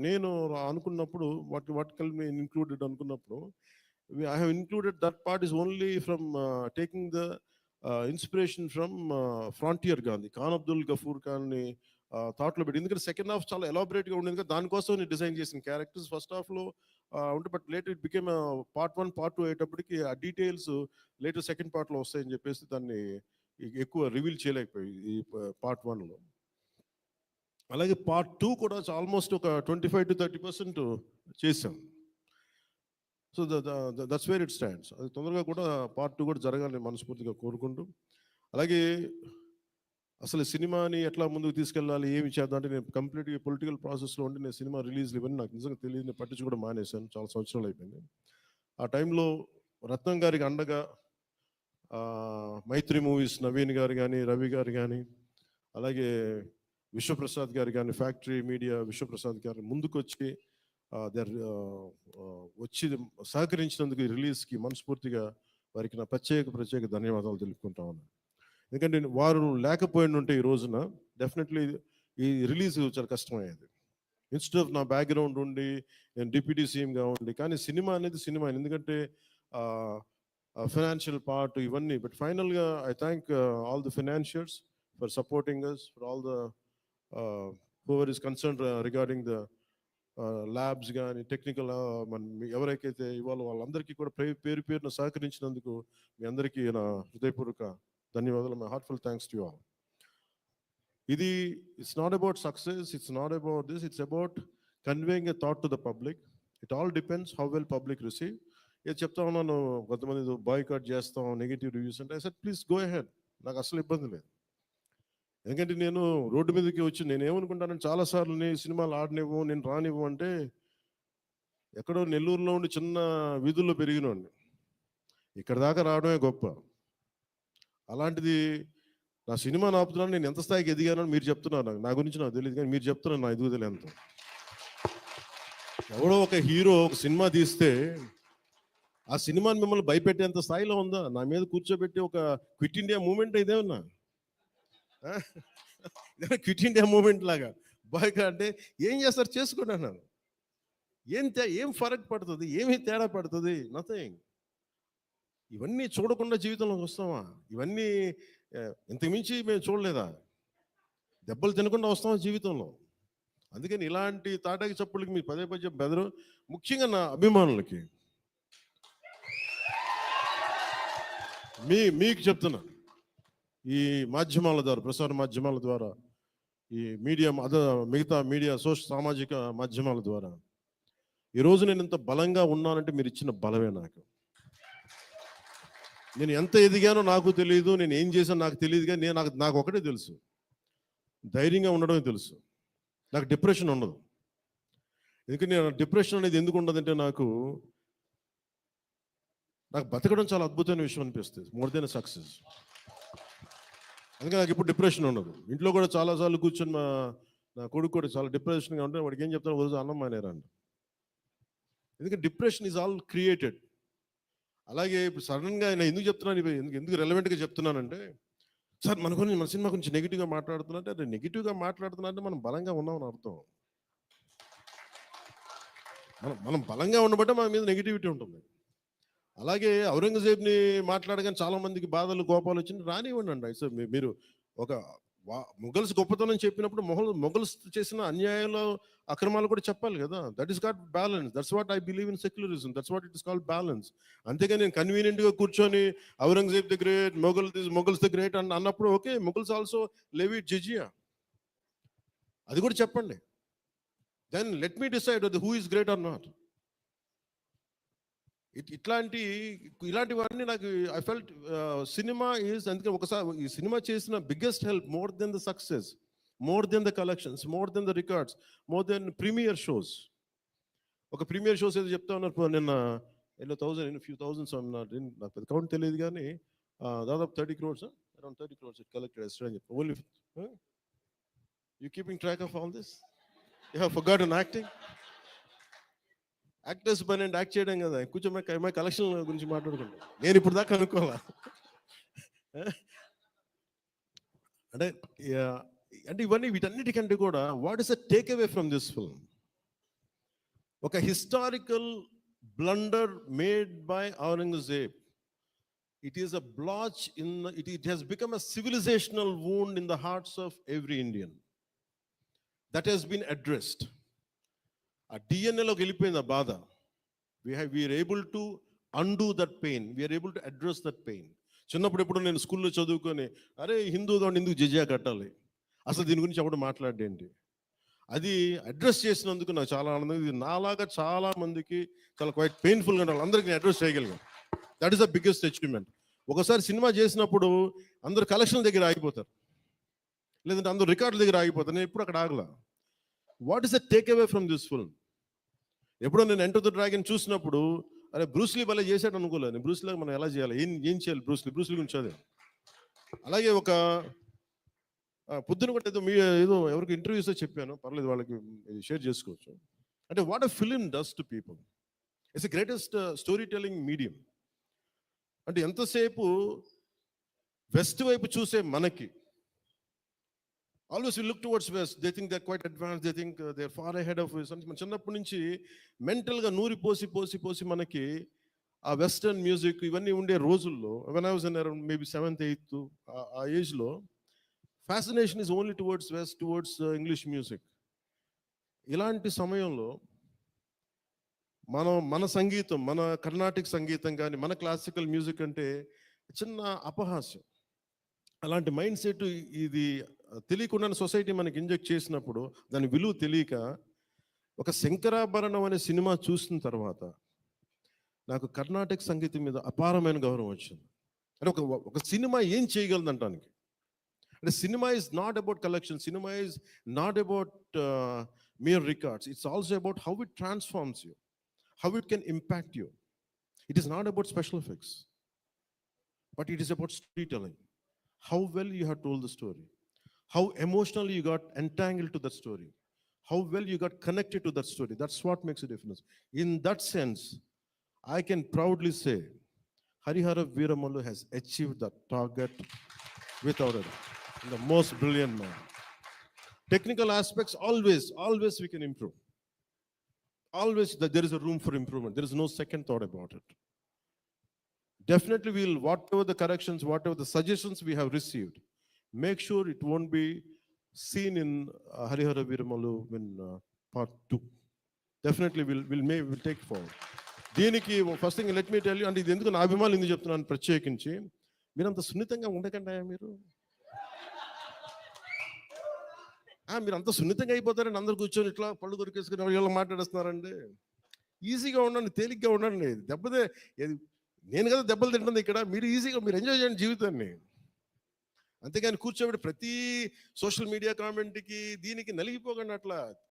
నేను అనుకున్నప్పుడు what can be included అనుకున్నప్పుడు I have included that part is only from taking the inspiration from frontier Gandhi, Khan Abdul Gaffar ఖాన్ని థాట్లో పెట్టి. ఎందుకంటే సెకండ్ హాఫ్ చాలా ఎలాబరేట్గా ఉండేది కదా, దానికోసం నేను డిజైన్ చేసిన క్యారెక్టర్స్ ఫస్ట్ హాఫ్లో ఉంటే, but later it became part 1 part 2 అయ్యేటప్పటికి ఆ డీటెయిల్స్ లేటర్ సెకండ్ పార్ట్లో వస్తాయని చెప్పేసి దాన్ని ఎక్కువ రివీల్ చేయలేకపోయి ఈ పార్ట్ 1లో. అలాగే పార్ట్ 2 కూడా ఆల్మోస్ట్ ఒక 25 to 30% చేసాం. So that's where it stands. అది తొందరగా కూడా పార్ట్ 2 కూడా జరగాలని మనస్ఫూర్తిగా కోరుకుంటూ, అలాగే అసలు సినిమాని ఎట్లా ముందుకు తీసుకెళ్ళాలి, ఏమి చేద్దాం అంటే, నేను కంప్లీట్గా పొలిటికల్ ప్రాసెస్లో ఉండి నేను సినిమా రిలీజ్లు ఇవన్నీ నాకు నిజంగా తెలియదు, నేను పట్టించుకోవడం మానేశాను, చాలా సంవత్సరాలు అయిపోయింది. ఆ టైంలో రత్నం గారికి అండగా మైత్రి మూవీస్ నవీన్ గారు కానీ, రవి గారు కానీ, అలాగే విశ్వప్రసాద్ గారు కానీ, ఫ్యాక్టరీ మీడియా విశ్వప్రసాద్ గారు ముందుకు వచ్చి వచ్చి సహకరించినందుకు ఈ రిలీజ్కి మనస్ఫూర్తిగా వారికి నా ప్రత్యేక ధన్యవాదాలు తెలుపుకుంటా ఉన్నాను. ఎందుకంటే వారు లేకపోయిన ఉంటే ఈ రోజున డెఫినెట్లీ ఈ రిలీజ్ చాలా కష్టమయ్యేది. ఇన్స్టెడ్ ఆఫ్ నా బ్యాక్గ్రౌండ్ ఉండి నేను డిప్యూటీ సీఎంగా ఉండి, కానీ సినిమా అనేది సినిమా, ఎందుకంటే ఫైనాన్షియల్ పార్ట్ ఇవన్నీ. బట్ ఫైనల్గా I thank all the financiers for supporting us, for all the whoever is concern regarding the labs కానీ, టెక్నికల్ ఎవరికైతే ఇవాళ వాళ్ళందరికీ కూడా పేరు పేరున సహకరించినందుకు మీ అందరికీ నా హృదయపూర్వక ధన్యవాదాలు. My heartful thanks to you all. ఇది it's not about success, it's not about this, it's about conveying a thought to the public. It all depends how well public receive. ఏది చెప్తా ఉన్నాను, కొంతమంది బాయ్కాట్ చేస్తాం, నెగిటివ్ రివ్యూస్ అంటే, I said please go ahead, నాకు అసలు ఇబ్బంది లేదు. ఎందుకంటే నేను రోడ్డు మీదకి వచ్చి నేను ఏమనుకుంటానంటే, చాలాసార్లు నేను సినిమాలు ఆడనివ్వు, నేను రానివ్వు అంటే, ఎక్కడో నెల్లూరులో ఉండి చిన్న వీధుల్లో పెరిగినోడిని, ఇక్కడ దాకా రావడమే గొప్ప. అలాంటిది నా సినిమా ఆపుతున్నాను, నేను ఎంత స్థాయికి ఎదిగానని మీరు చెప్తున్నారు. నా గురించి నాకు తెలియదు, కానీ మీరు చెప్తున్నారు నా ఎదుగుదల ఎంత. ఎవడో ఒక హీరో ఒక సినిమా తీస్తే ఆ సినిమాని మిమ్మల్ని భయపెట్టేంత స్థాయిలో ఉందా? నా మీద కూర్చోబెట్టి ఒక క్విట్ ఇండియా మూమెంట్ ఇదేమన్నా, క్విట్ ఇండియా మూమెంట్ లాగా బాయ్కా అంటే ఏం చేస్తారు, చేసుకోండి అన్నాను. ఏం ఫరక్ పడుతుంది, ఏమి తేడా పడుతుంది? నథింగ్. ఇవన్నీ చూడకుండా జీవితంలోకి వస్తామా? ఇవన్నీ ఇంతకుమించి మేము చూడలేదా? దెబ్బలు తినకుండా వస్తామా జీవితంలో? అందుకని ఇలాంటి తాటాకి చప్పుళ్ళకి మీరు పదే బెదరు. ముఖ్యంగా నా అభిమానులకి మీకు చెప్తున్నా, ఈ మాధ్యమాల ద్వారా, ప్రసార మాధ్యమాల ద్వారా, ఈ మీడియా మిగతా మీడియా సామాజిక మాధ్యమాల ద్వారా ఈరోజు నేను ఇంత బలంగా ఉన్నానంటే మీరు ఇచ్చిన బలమే. నేను ఎంత ఎదిగానో నాకు తెలియదు, నేను ఏం చేశానో నాకు తెలియదు, కానీ నాకు ఒకటే తెలుసు, ధైర్యంగా ఉండడమే తెలుసు. నాకు డిప్రెషన్ ఉండదు. ఎందుకంటే నేను డిప్రెషన్ అనేది ఎందుకు ఉండదంటే, నాకు బతకడం చాలా అద్భుతమైన విషయం అనిపిస్తుంది, మోర్ దెన్ సక్సెస్. అందుకే నాకు ఇప్పుడు డిప్రెషన్ ఉండదు. ఇంట్లో కూడా చాలాసార్లు కూర్చొని నా కొడుకు కూడా చాలా డిప్రెషన్గా ఉంటే వాడికి ఏం చెప్తాను, రోజు అన్నం మానేరండి. ఎందుకంటే డిప్రెషన్ ఈజ్ ఆల్ క్రియేటెడ్. అలాగే ఇప్పుడు సడన్గా నేను ఎందుకు చెప్తున్నాను, ఎందుకు రెలవెంట్గా చెప్తున్నానంటే, సార్ మన సినిమా గురించి నెగిటివ్గా మాట్లాడుతున్నట్టే, అది నెగిటివ్గా మాట్లాడుతున్నట్టే మనం బలంగా ఉన్నామని అర్థం. మనం బలంగా ఉండబట్టే మన మీద నెగిటివిటీ ఉంటుంది. అలాగే ఔరంగజేబ్ని మాట్లాడగానే చాలా మందికి బాధలు కోపాలు వచ్చింది, రానివ్వండి అండి. సో మీరు ఒక మొఘల్స్ గొప్పతనం చెప్పినప్పుడు మొఘల్స్ చేసిన అన్యాయాలు అక్రమాలు కూడా చెప్పాలి కదా. That is got balance. That's what I believe in secularism. That's what it is called balance. అంతేగాని నేను కన్వీనియంట్గా కూర్చొని Aurangzeb the great, Mughals the great అన్నప్పుడు okay, Mughals also levied jizya, అది కూడా చెప్పండి. Then let me decide who is great or not. ఇలాంటివన్నీ నాకు ఐ ఫెల్ట్ సినిమా ఈజ్, అందుకే ఒకసారి ఈ సినిమా చేసిన biggest help, more than the success, more than the collections, more than the records, more than premiere shows. ఒక premiere shows ఏదో చెప్తా ఉన్నారు నిన్న, ఫ్యూ థౌజండ్స్, నాకు పెద్ద కౌంట్ తెలియదు, కానీ దాదాపు 30 crores, around 30 crores it collected అని చెప్పి. Only you keeping track of all this? You have forgotten acting? Actors పని అంటే యాక్ట్ చేయడం కదా, కూర్చోమై కలెక్షన్ గురించి మాట్లాడుకుంటాం. నేను ఇప్పుడు దాకా అనుకోవాలా అంటే వీటన్నిటికంటే కూడా what is the takeaway from this film? ఒక historical blunder made by Aurangzeb. It is a blotch it has become a civilizational wound in the hearts of every Indian. That has been addressed. ఆ డిఎన్ఏలోకి వెళ్ళిపోయింది ఆ బాధ. We are able to undo that pain. We are able to address that pain. చిన్నప్పుడు ఎప్పుడు నేను స్కూల్లో చదువుకొని అరే హిందూ కాబట్టి ఎందుకు జిజియా కట్టాలి, అసలు దీని గురించి ఎవడు మాట్లాడేంటి, అది అడ్రస్ చేసినందుకు నాకు చాలా ఆనందం. ఇది నాలాగా చాలా మందికి చాలా క్వైట్ పెయిన్ఫుల్గా ఉండాలి, అందరికీ అడ్రస్ చేయగలిగాను. That is the biggest achievement. ఒకసారి సినిమా చేసినప్పుడు అందరు కలెక్షన్ దగ్గర ఆగిపోతారు, లేదంటే అందరు రికార్డుల దగ్గర ఆగిపోతారు. నేను ఎప్పుడు అక్కడ ఆగలా. What is the takeaway from this film? ఎప్పుడో నేను ఎంటర్ ద డ్రాగన్ చూసినప్పుడు అరే బ్రూస్లీ భలే చేశాడు అనుకోలేదు. బ్రూస్లీ మనం ఎలా చేయాలి, ఏం చేయాలి, బ్రూస్లీ గురించి చదివా. అలాగే ఒక పొద్దున కూడా ఏదో ఎవరికి ఇంటర్వ్యూస్లో చెప్పాను, పర్లేదు వాళ్ళకి షేర్ చేసుకోవచ్చు. అంటే what a film does to people. It's the greatest story telling medium. అంటే ఎంతసేపు వెస్ట్ వైపు చూసే మనకి always we look towards west. They think they are quite advance, they think they are far ahead of west. మన చిన్నప్పటి నుంచి మెంటల్గా నూరి పోసి మనకి ఆ వెస్టర్న్ మ్యూజిక్ ఇవన్నీ ఉండే రోజుల్లో, when I was in around maybe 7th 8th ఆ ఏజ్లో fascination is only towards west, towards English music. ఇలాంటి సమయంలో మన సంగీతం, మన కర్ణాటిక్ సంగీతం కానీ మన క్లాసికల్ మ్యూజిక్ అంటే చిన్న అపహాస్యం. అలాంటి మైండ్ సెట్ ఇది తెలియకుండా సొసైటీ మనకి ఇంజెక్ట్ చేసినప్పుడు దాని విలువ తెలియక ఒక శంకరాభరణం అనే సినిమా చూసిన తర్వాత నాకు కర్ణాటక సంగీతం మీద అపారమైన గౌరవం వచ్చింది. అంటే ఒక సినిమా ఏం చేయగలదంటానికి. అంటే cinema is not about collection, cinema is not about mere records. It's also about how it transforms you, how it can impact you. It is not about special effects, but it is about storytelling. How well you have told the story, how emotionally you got entangled to that story, how well you got connected to that story. That's what makes a difference. In that sense, I can proudly say Harihara Veeramallu has achieved that target without a doubt. The most brilliant man. Technical aspects, always we can improve. Always there is a room for improvement. There is no second thought about it. Definitely we'll, whatever the corrections, whatever the suggestions we have received, make sure it won't be seen in Harihara Veeramallu in part 2. Definitely we'll take forward. దీనికి first thing let me tell you, అంటే ఇది ఎందుకు నా అభిమానులు ఎందుకు చెప్తున్నాను ప్రత్యేకించి, మీరు అంత సున్నితంగా ఉండకండి. మీరు అంత సున్నితంగా అయిపోతారండి, అందరు కూర్చొని ఇట్లా పళ్ళు దొరికేసుకుని ఎవరు మాట్లాడేస్తున్నారండి. ఈజీగా ఉండండి, తేలిగ్గా ఉండండి. నేను కదా దెబ్బలు తింటుంది ఇక్కడ, మీరు ఈజీగా మీరు ఎంజాయ్ చేయండి జీవితాన్ని. అంతేగాని కూర్చోబెట్టి ప్రతి సోషల్ మీడియా కామెంట్కి దీనికి నలిగిపోకండి. అట్లా